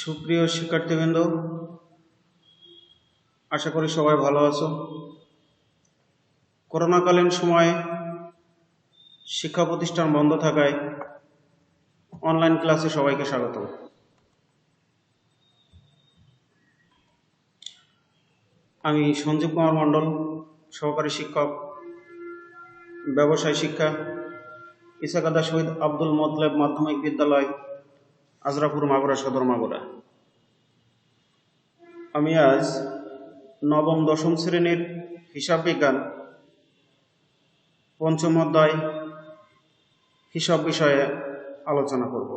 সুপ্রিয় শিক্ষার্থীবৃন্দ, আশা করি সবাই ভালো আছো। করোনাকালীন সময়ে শিক্ষা প্রতিষ্ঠান বন্ধ থাকায় অনলাইন ক্লাসে সবাইকে স্বাগত। আমি সঞ্জীব কুমার মণ্ডল, সহকারী শিক্ষক, ব্যবসায় শিক্ষা, ইসাকাদা শহীদ আব্দুল মোতলেব মাধ্যমিক বিদ্যালয়, আজরাপুর, মাগুরা সদর, মাগুরা। আমি আজ নবম দশম শ্রেণীর হিসাব বিজ্ঞান পঞ্চম অধ্যায় হিসাব বিষয়ে আলোচনা করব।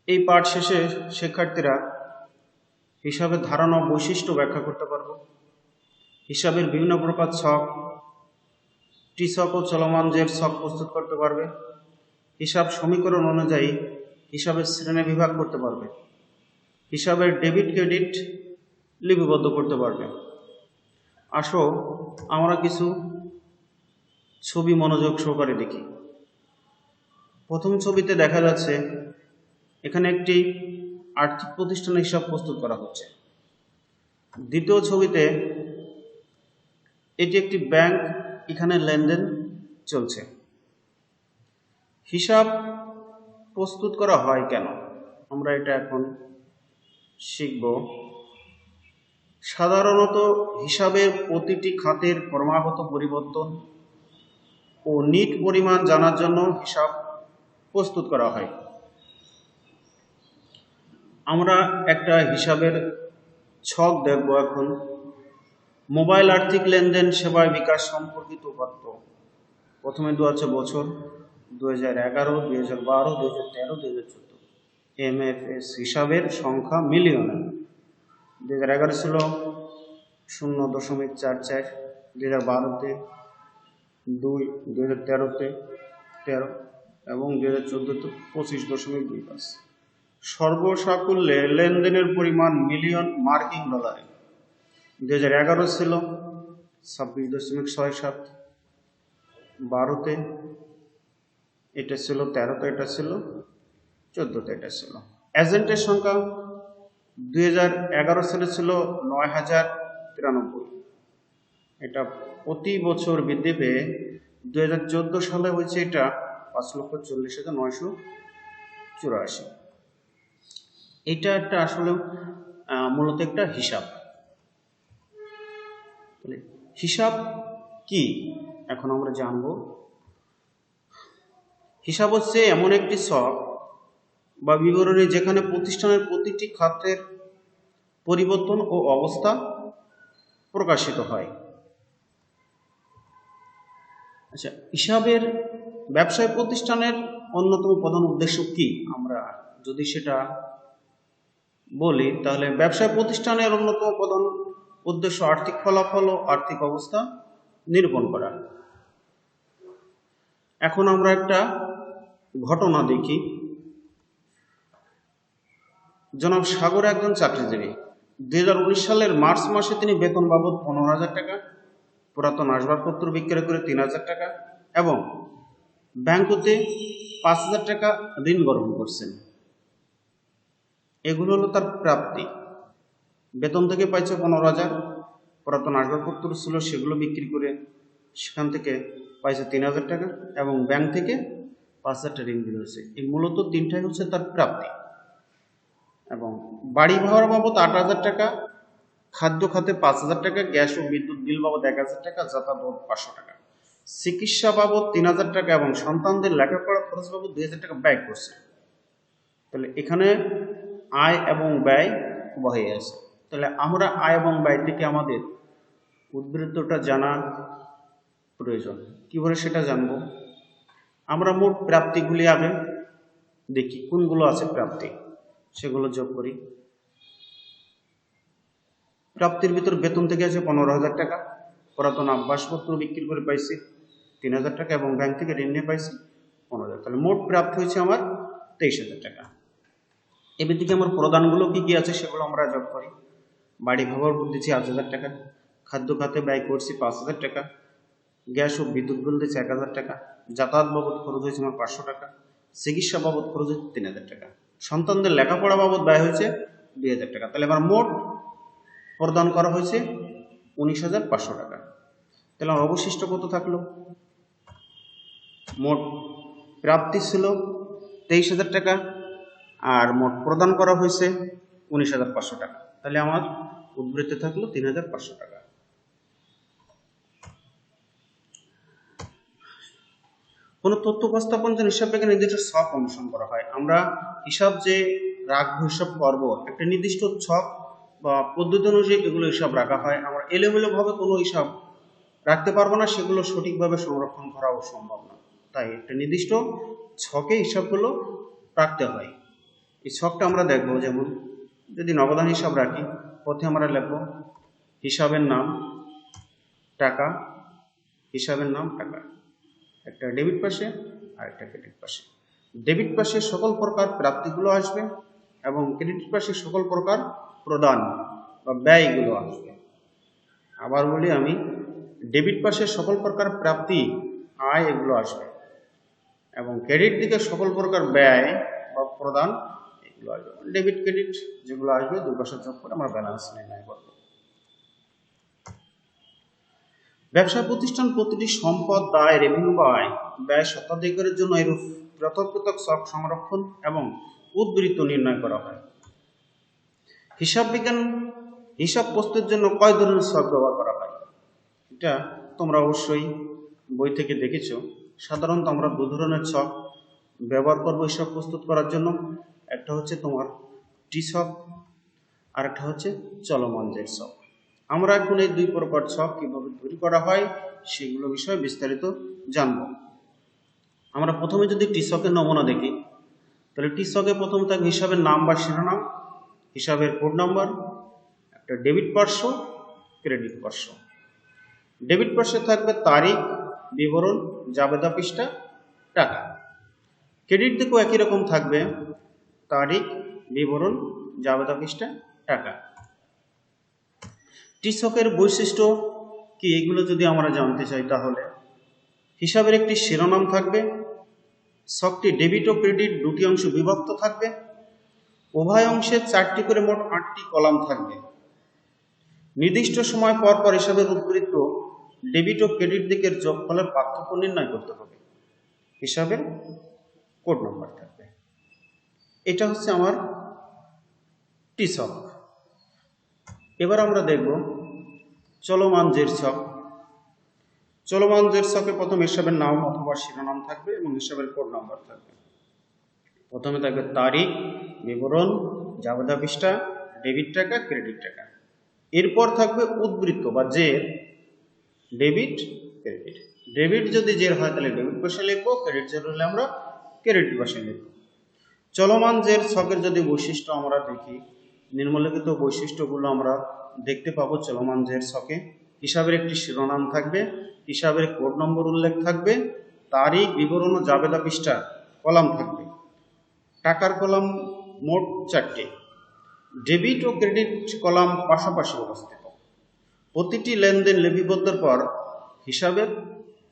এই পাঠ শেষে শিক্ষার্থীরা হিসাবের ধারণা ও বৈশিষ্ট্য ব্যাখ্যা করতে পারব। হিসাবের বিভিন্ন প্রকার ছক, টি ছক ও চলমান জের ছক প্রস্তুত করতে পারবে। হিসাব সমীকরণ অনুযায়ী হিসাবের শ্রেণী বিভাগ করতে পারবে। হিসাবের ডেবিট ক্রেডিট লিপিবদ্ধ করতে পারবে। আসো আমরা কিছু ছবি মনোযোগ সহকারে দেখি। প্রথম ছবিতে দেখা যাচ্ছে এখানে একটি আর্থিক প্রতিষ্ঠানের হিসাব প্রস্তুত করা হচ্ছে। দ্বিতীয় ছবিতে এটি একটি ব্যাংক, এখানে লেনদেন চলছে। হিসাব প্রস্তুত করা হয় কেন, আমরা এটা এখন শিখব। সাধারণত হিসাবের প্রতিটি খাতের ক্রমাগত পরিবর্তন ও নিট পরিমাণ জানার জন্য হিসাব প্রস্তুত করা হয়। আমরা একটা হিসাবের ছক দেখব এখন। মোবাইল আর্থিক লেনদেন সেবায় বিকাশ সম্পর্কিত উপাত্ত। প্রথমে দেওয়া আছে বছর 2011, 2012, 2013, 2014। MFS হিসাবের সংখ্যা মিলিয়নে। 2011 ছিল 0.44, 2012-তে 2, 2013-তে 13 এবং 2014-তে 25.25। সর্বসাকুল্যে লেনদেনের পরিমাণ মিলিয়ন মার্কিন ডলারে। 2011 ছিল 26.67, 12-তে এটা ছিল, 13-তে এটা ছিল, 14-তে এটা ছিল। এজেন্টের সংখ্যা 2011 সালে ছিল 9093। এটা প্রতি বছর বৃদ্ধি পেয়ে 2014 সালে হয়েছে এটা 5,40,984। এটা একটা আসলে মূলত একটা হিসাব। হিসাব কি এখন আমরা জানব। হিসাব হচ্ছে এমন একটি ছক বা বিবরণী যেখানে প্রতিষ্ঠানের প্রতিটি খাতের পরিবর্তন ও অবস্থা প্রকাশিত হয়। আচ্ছা, হিসাবের ব্যবসায় প্রতিষ্ঠানের অন্যতম প্রধান উদ্দেশ্য কি, আমরা যদি সেটা বলি তাহলে ব্যবসায় প্রতিষ্ঠানের অন্যতম প্রধান উদ্দেশ্য আর্থিক ফলাফল ও আর্থিক অবস্থা নিরূপণ করা। এখন আমরা একটা ঘটনা দেখি। জনাব সাগর একজন চাকরিজীবী। 2019 সালের মার্চ মাসে তিনি বেতন বাবদ 15,000 টাকা, পুরাতন আসবাবপত্র বিক্রয় করে 3,000 টাকা এবং ব্যাংক হতে 5,000 টাকা ঋণ গ্রহণ করছেন। এগুলো হলো তার প্রাপ্তি। বেতন থেকে পাইছে 15,000, পুরাতন আসবাবপত্র ছিল সেগুলো বিক্রি করে সেখান থেকে পাইছে 3,000 টাকা এবং ব্যাংক থেকে 5,000 টাকা ঋণ দিয়েছে। এই মূলত তিনটাই হচ্ছে তার প্রাপ্তি। এবং বাড়ি ভাড়া বাবদ 8,000 টাকা, খাদ্য খাতে 5,000 টাকা, গ্যাস ও বিদ্যুৎ বিল বাবদ 1,000 টাকা, যাতায়াত বাবদ 500 টাকা, চিকিৎসা বাবদ 3,000 টাকা এবং সন্তানদের লেখাপড়া খরচ বাবদ 2,000 টাকা ব্যয় করছে। তাহলে এখানে আয় এবং ব্যয় উভয়ই আছে। তাহলে আমরা আয় এবং ব্যয় থেকে আমাদের উদ্বৃত্তটা জানা প্রয়োজন। কিভাবে সেটা জানবো, আমরা মোট প্রাপ্তিগুলি আগে দেখি কোনগুলো আছে প্রাপ্তি, সেগুলো যোগ করি। প্রাপ্তির ভিতর বেতন থেকে আছে 15,000 টাকা, পুরাতন আসবাবপত্র বিক্রি করে পাইছি 3,000 টাকা এবং ব্যাংক থেকে ঋণ নিয়ে পাইছি 15,000। তাহলে মোট প্রাপ্তি হয়েছে আমার 23,000 টাকা। এবার দিকে আমার প্রদানগুলো কি কি আছে সেগুলো আমরা যোগ করি। বাড়ি ভাড়া দিচ্ছি 8,000 টাকা, খাদ্য খাতে ব্যয় করছি 5,000 টাকা, গ্যাস ও বিদ্যুৎ বিল দিচ্ছি 1,000 টাকা, যাতায়াত বাবদ খরচ হয়েছে আমার 500 টাকা, চিকিৎসা বাবদ খরচ হচ্ছে 3000 টাকা, সন্তানদের লেখাপড়া বাবদ ব্যয় হয়েছে 2000 টাকা। তাহলে আমার মোট প্রদান করা হয়েছে 19,500 টাকা। তাহলে আমার অবশিষ্ট কত থাকলো? মোট প্রাপ্তি ছিল 23,000 টাকা আর মোট প্রদান করা হয়েছে 19,500 টাকা। তাহলে আমার উদ্বৃত্তে থাকলো 3,500 টাকা। কোন তথ্য উপস্থাপন জন্য হিসাব বিজ্ঞান নির্দিষ্ট ছক অনুসরণ করা হয়। আমরা হিসাব যে রাখবো, হিসাব করব, একটা নির্দিষ্ট ছক বা পদ্ধতি অনুযায়ী এগুলো হিসাব রাখা হয়। আমরা এলোমেলো ভাবে কোনো হিসাব রাখতে পারবো না, সেগুলো সঠিকভাবে সংরক্ষণ করাও সম্ভব না। তাই একটা নির্দিষ্ট ছকে হিসাবগুলো রাখতে হয়। এই ছকটা আমরা দেখবো। যেমন যদি নগদান হিসাব রাখি, প্রথমে আমরা লিখবো হিসাবের নাম টাকা, হিসাবের নাম টাকা, একটা ডেবিট পাশে আর একটা ক্রেডিট পাশে। ডেবিট পাশে সকল প্রকার প্রাপ্তিগুলো আসবে এবং ক্রেডিট পাশে সকল প্রকার প্রদান বা ব্যয়গুলো আসবে। আবার বলি আমি, ডেবিট পাশে সকল প্রকার প্রাপ্তি, আয় এগুলো আসবে এবং ক্রেডিট দিকে সকল প্রকার ব্যয় বা প্রদান এগুলো আসবে। ডেবিট ক্রেডিট যেগুলো আসবে দুই পাশে যোগ করে আমরা ব্যালেন্স নির্ণয় করব। ব্যবসা প্রতিষ্ঠান প্রতিটি সম্পদ, দায়, রেভিনিউ বা আয় ব্যয় শতাধিকের জন্য এরূপ পৃথক পৃথক ছক সংরক্ষণ এবং উদ্বৃত্ত নির্ণয় করা হয়। হিসাব বিজ্ঞান হিসাব প্রস্তুতের জন্য কয় ধরনের ছক ব্যবহার করা হয়? এটা তোমরা অবশ্যই বই থেকে দেখেছ। সাধারণত আমরা দু ধরনের ছক ব্যবহার করব হিসাব প্রস্তুত করার জন্য। একটা হচ্ছে তোমার টি ছক আর একটা হচ্ছে চলমান জের ছক। আমরা এখন এই দুই প্রকার ছক কিভাবে তৈরি করা হয় সেগুলো বিষয়ে বিস্তারিত জানব। আমরা প্রথমে যদি টি ছকের নমুনা দেখি, তাহলে টি ছকে প্রথম থাকবে হিসাবের নাম বা শিরোনাম, হিসাবের কোড নাম্বার, একটা ডেবিট পার্শ্ব, ক্রেডিট পার্শ্ব। ডেবিট পার্শ্বে থাকবে তারিখ, বিবরণ, জাবেদা পৃষ্ঠা, টাকা। ক্রেডিট দিকেও একই রকম থাকবে তারিখ, বিবরণ, জাবেদা পৃষ্ঠা, টাকা। টি ছকের বৈশিষ্ট্য কি এগুলো যদি আমরা জানতে চাই, তাহলে হিসাবের একটি শিরোনাম থাকবে, ছকটি ডেবিট ও ক্রেডিট দুটি অংশ বিভক্ত থাকবে, উভয় অংশে 4টি করে মোট 8টি কলাম থাকবে। নির্দিষ্ট সময় পর পর হিসাবের উদ্বৃত্ত ডেবিট ও ক্রেডিট দিকের যোগফলের পার্থক্য নির্ণয় করতে হবে। হিসাবের কোড নাম্বার থাকবে। এটা হচ্ছে আমার টি ছক। এবার আমরা দেখব চলমান জের ছক। চলমান জের ছকে প্রথম হিসাবের নাম অথবা শিরোনাম থাকবে এবং হিসাবের কোড নাম্বার থাকবে। প্রথমে থাকবে তারিখ, বিবরণ, জাবেদা পৃষ্ঠা, ডেবিট টাকা, ক্রেডিট টাকা। এরপর থাকবে উদ্বৃত্ত বা জের, ডেবিট, ক্রেডিট। ডেবিট যদি জের হয় তাহলে ডেবিট পাশে লিখবো, ক্রেডিট জের হলে আমরা ক্রেডিট পাশে লিখবো। চলমান জের ছকের যদি বৈশিষ্ট্য আমরা দেখি, নিম্নলিখিত বৈশিষ্ট্যগুলো আমরা দেখতে পাবো চলমান জের ছকে। হিসাবের একটি শিরোনাম থাকবে, হিসাবের কোড নম্বর উল্লেখ থাকবে, তারিখ, বিবরণ ও জাবেদা পৃষ্ঠা কলাম থাকবে, টাকার কলাম মোট 4টি, ডেবিট ও ক্রেডিট কলাম পাশাপাশি অবস্থিত। প্রতিটি লেনদেন লিপিবদ্ধের পর হিসাবের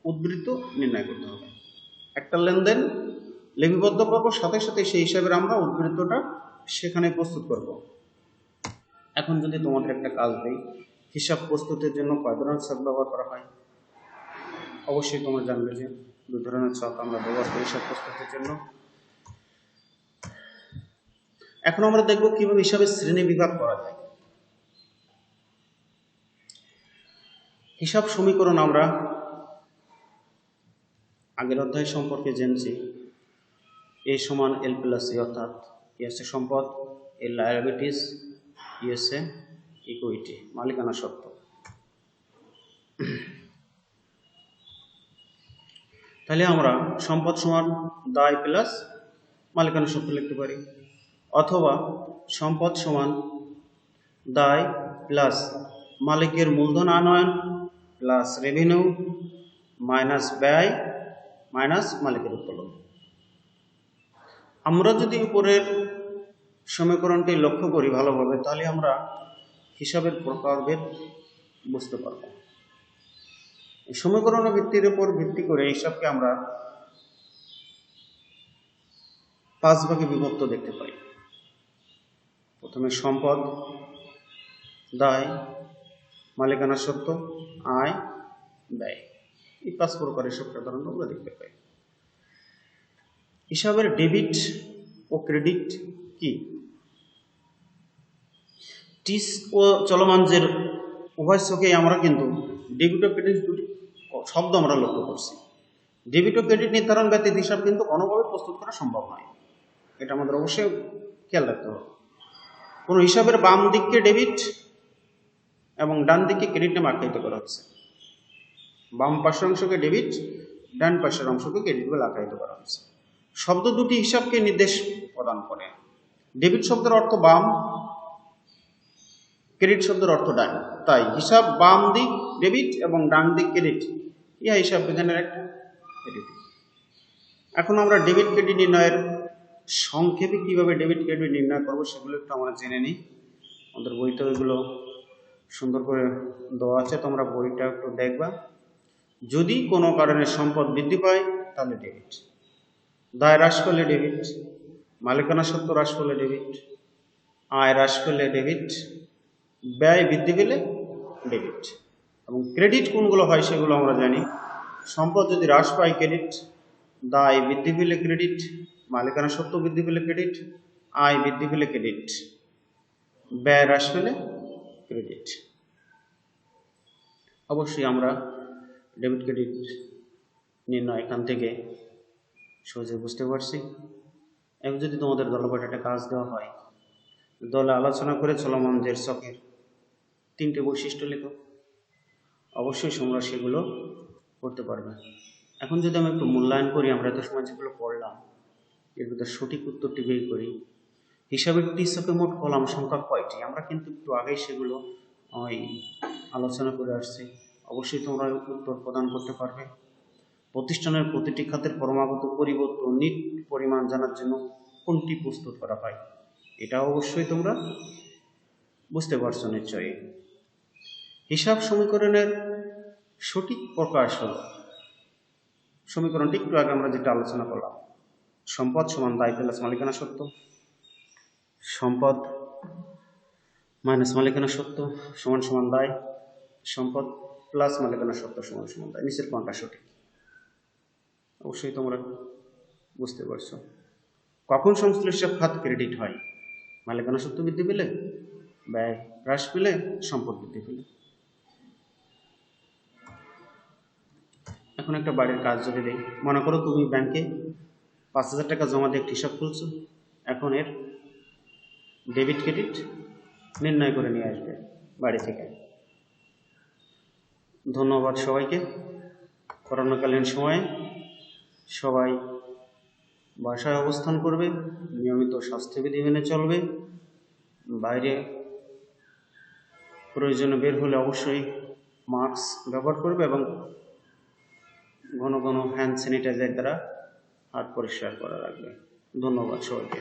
উদ্বৃত্ত নির্ণয় করতে হবে। একটা লেনদেন লিপিবদ্ধ করবো, সাথে সাথে সেই হিসাবের আমরা উদ্বৃত্তটা সেখানে প্রস্তুত করব। এখন যদি তোমাদের একটা কাজ দেই, হিসাব প্রস্তুতের জন্য কয় ধরনের ছক ব্যবহার করা হয়, অবশ্যই তোমরা জানবে যে দু ধরনের ছক আমরা ব্যবহার করি হিসাব প্রস্তুতের জন্য। এখন আমরা দেখব কিভাবে হিসাবের শ্রেণী বিভাগ করা যায়। হিসাব সমীকরণ আমরা আগের অধ্যায় সম্পর্কে জেনেছি। এ সমান এল প্লাস এ, অর্থাৎ এ হচ্ছে সম্পদ, এর লায়াবিলিটিস, ই হচ্ছে ইকুইটি, মালিকানা সত্ত্ব। তাহলে আমরা সম্পদ সমান দায় প্লাস মালিকানা সত্ত্ব লিখতে পারি, অথবা সম্পদ সমান দায় প্লাস মালিকের মূলধন আনয়ন প্লাস রেভিনিউ মাইনাস ব্যয় মাইনাস মালিকের উত্তোলন। আমরা যদি উপরের সমীকরণটি লক্ষ্য করি ভালোভাবে, তাহলে আমরা হিসাবের প্রকারভেদ বুঝতে পারব। সমীকরণের ভিত্তির উপর ভিত্তি করে হিসাবকে আমরা 5 ভাগে বিভক্ত দেখতে পাই। প্রথমে সম্পদ, দায়, মালিকানা সত্ত্ব, আয়, ব্যয়, এই 5 প্রকার হিসাব সাধারণত আমরা দেখতে পাই। হিসাবের ডেবিট ও ক্রেডিট কি? টিস ও চলমানজের উভয় চোখেই আমরা কিন্তু ডেবিট ও ক্রেডিট দুটি শব্দ আমরা লক্ষ্য করছি। ডেবিট ও ক্রেডিট নির্ধারণ ব্যতীত হিসাব কিন্তু কোনোভাবে প্রস্তুত করা সম্ভব নয়, এটা আমাদের অবশ্যই খেয়াল রাখতে হবে। কোনো হিসাবের বাম দিককে ডেবিট এবং ডান দিককে ক্রেডিট নামে আখ্যায়িত করা হচ্ছে। বাম পাশের অংশকে ডেবিট, ডান পাশের অংশকে ক্রেডিট বলে আখ্যায়িত করা হচ্ছে। শব্দ দুটি হিসাবকে নির্দেশ প্রদান করে। ডেবিট শব্দের অর্থ বাম, ক্রেডিট শব্দের অর্থ ডান। তাই হিসাব বাম দিক ডেবিট এবং ডান দিক ক্রেডিট, ইহা হিসাব বিজ্ঞানের একটা রীতি। এখন আমরা ডেবিট ক্রেডিট নির্ণয়ের সংক্ষেপে কিভাবে ডেবিট ক্রেডিট নির্ণয় করবো সেগুলো একটু আমরা জেনে নিই। আমাদের বইতে ওইগুলো সুন্দর করে দেওয়া আছে, তোমরা বইটা একটু দেখবা। যদি কোনো কারণে সম্পদ বৃদ্ধি পায় তাহলে ডেবিট, দায় হ্রাস পেলে ডেবিট, মালিকানা সত্ত্ব হ্রাস পেলে ডেবিট, আয় হ্রাস পেলে ডেবিট, ব্যয় বৃদ্ধি পেলে ডেবিট। এবং ক্রেডিট কোনগুলো হয় সেগুলো আমরা জানি। সম্পদ যদি হ্রাস পায় ক্রেডিট, দায় বৃদ্ধি পেলে ক্রেডিট, মালিকানা সত্ত্ব বৃদ্ধি পেলে ক্রেডিট, আয় বৃদ্ধি পেলে ক্রেডিট, ব্যয় হ্রাস পেলে ক্রেডিট। অবশ্যই আমরা ডেবিট ক্রেডিট নির্ণয় এখান থেকে সহজে বুঝতে পারছি। এখন যদি তোমাদের দলবদ্ধ একটা কাজ দেওয়া হয়, দলে আলোচনা করে চলমানজের চকের 3টে বৈশিষ্ট্য লেখো, অবশ্যই তোমরা সেগুলো করতে পারবে। এখন যদি আমি একটু মূল্যায়ন করি, আমরা এত সময় যেগুলো পড়লাম এর ভিতরে সঠিক উত্তরটি বের করি। হিসাবের টিচকে মোট কলাম সংখ্যা কয়টি? আমরা কিন্তু একটু আগেই সেগুলো আলোচনা করে আসছি। অবশ্যই তোমরা উত্তর প্রদান করতে পারবে। প্রতিষ্ঠানের প্রতিটি খাতের ক্রমাগত পরিবর্তন নিট পরিমাণ জানার জন্য কোনটি প্রস্তুত করা হয়? এটা অবশ্যই তোমরা বুঝতে পারছো নিশ্চয়ই। হিসাব সমীকরণের সঠিক প্রকাশ হলো, সমীকরণটি একটু আগে আমরা যেটা আলোচনা করলাম, সম্পদ সমান দায় প্লাস মালিকানা সত্ত্ব, সম্পদ মাইনাস মালিকানা সত্ত্ব সমান সমান দায়, সম্পদ প্লাস মালিকানা সত্ত্ব সমান সমান দায়। নিচের কোনটা সঠিক? অবশ্যই তোমরা বুঝতে পারছো। কখন সংশ্লিষ্ট খাত ক্রেডিট হয়? মালিকানা সত্ত্ব বৃদ্ধি পেলে, ব্যয় হ্রাস পেলে, সম্পদ বৃদ্ধি পেলে। এখন একটা বাড়ির কাজ যদি দেই, মনে করো তুমি ব্যাংকে 5,000 টাকা জমা দিয়ে একটা হিসাব খুলছো। এখন এর ডেবিট ক্রেডিট নির্ণয় করে নিয়ে আসবে বাড়ি থেকে। ধন্যবাদ সবাইকে। করোনাকালীন সময়ে সবাই বাসায় অবস্থান করবে, নিয়মিত স্বাস্থ্যবিধি মেনে চলবে, বাইরে প্রয়োজনে বের হলে অবশ্যই মাস্ক ব্যবহার করবে এবং ঘন ঘন হ্যান্ড স্যানিটাইজার দ্বারা হাত পরিষ্কার করা রাখবে। ধন্যবাদ সবাইকে।